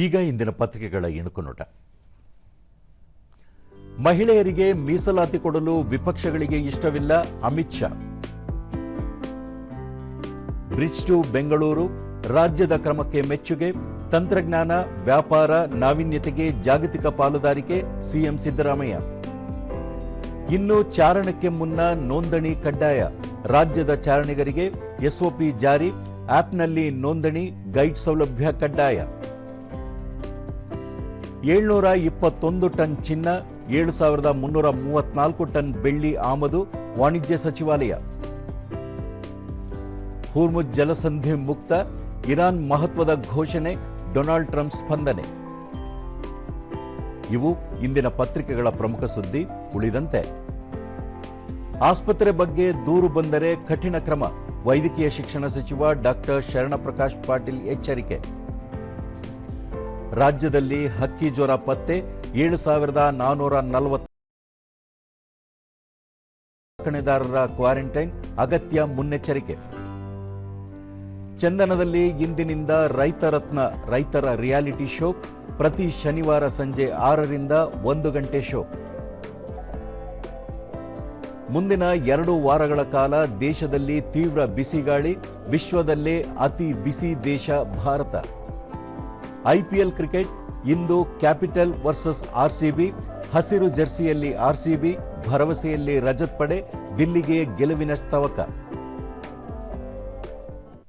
ಈಗ ಇಂದಿನ ಪತ್ರಿಕೆಗಳ ಇಣುಕು ನೋಟ. ಮಹಿಳೆಯರಿಗೆ ಮೀಸಲಾತಿ ಕೊಡಲು ವಿಪಕ್ಷಗಳಿಗೆ ಇಷ್ಟವಿಲ್ಲ, ಅಮಿತ್ ಶಾ. ಬ್ರಿಡ್ಜ್ ಟು ಬೆಂಗಳೂರು, ರಾಜ್ಯದ ಕ್ರಮಕ್ಕೆ ಮೆಚ್ಚುಗೆ. ತಂತ್ರಜ್ಞಾನ, ವ್ಯಾಪಾರ, ನಾವೀನ್ಯತೆಗೆ ಜಾಗತಿಕ ಪಾಲುದಾರಿಕೆ, ಸಿಎಂ ಸಿದ್ದರಾಮಯ್ಯ. ಇನ್ನು ಚಾರಣಕ್ಕೆ ಮುನ್ನ ನೋಂದಣಿ ಕಡ್ಡಾಯ, ರಾಜ್ಯದ ಚಾರಣಿಗರಿಗೆ ಎಸ್ಒಪಿ ಜಾರಿ. ಆಪ್ನಲ್ಲಿ ನೋಂದಣಿ, ಗೈಡ್ ಸೌಲಭ್ಯ ಕಡ್ಡಾಯ. 721 ಟನ್ ಚಿನ್ನ, 7334 ಟನ್ ಬೆಳ್ಳಿ ಆಮದು, ವಾಣಿಜ್ಯ ಸಚಿವಾಲಯ. ಹೋರ್ಮುಜ್ ಜಲಸಂಧಿ ಮುಕ್ತ, ಇರಾನ್ ಮಹತ್ವದ ಘೋಷಣೆ, ಡೊನಾಲ್ಡ್ ಟ್ರಂಪ್ ಸ್ಪಂದನೆ. ಇವು ಇಂದಿನ ಪತ್ರಿಕೆಗಳ ಪ್ರಮುಖ ಸುದ್ದಿ. ಉಳಿದಂತೆ ಆಸ್ಪತ್ರೆ ಬಗ್ಗೆ ದೂರು ಬಂದರೆ ಕಠಿಣ ಕ್ರಮ, ವೈದ್ಯಕೀಯ ಶಿಕ್ಷಣ ಸಚಿವ ಡಾಕ್ಟರ್ ಶರಣಪ್ರಕಾಶ್ ಪಾಟೀಲ್ ಎಚ್ಚರಿಕೆ. ರಾಜ್ಯದಲ್ಲಿ ಹಕ್ಕಿ ಜ್ವರ ಪತ್ತೆ, 7440 ಸಾಕಣೆದಾರರ ಕ್ವಾರಂಟೈನ್, ಅಗತ್ಯ ಮುನ್ನೆಚ್ಚರಿಕೆ. ಚಂದನದಲ್ಲಿ ಇಂದಿನಿಂದ ರೈತರತ್ನ ರೈತರ ರಿಯಾಲಿಟಿ ಶೋ, ಪ್ರತಿ ಶನಿವಾರ ಸಂಜೆ 6ರಿಂದ 1 ಗಂಟೆ ಶೋ. ಮುಂದಿನ 2 ವಾರಗಳ ಕಾಲ ದೇಶದಲ್ಲಿ ತೀವ್ರ ಬಿಸಿಗಾಳಿ, ವಿಶ್ವದಲ್ಲೇ ಅತಿ ಬಿಸಿ ದೇಶ ಭಾರತ. ಐಪಿಎಲ್ ಕ್ರಿಕೆಟ್, ಇಂದು ಕ್ಯಾಪಿಟಲ್ ವರ್ಸಸ್ ಆರ್ಸಿಬಿ. ಹಸಿರು ಜರ್ಸಿಯಲ್ಲಿ ಆರ್ಸಿಬಿ, ಭರವಸೆಯಲ್ಲಿ ರಜತ್ ಪಡೆ, ದಿಲ್ಲಿಗೆ ಗೆಲುವಿನ ತವಕ.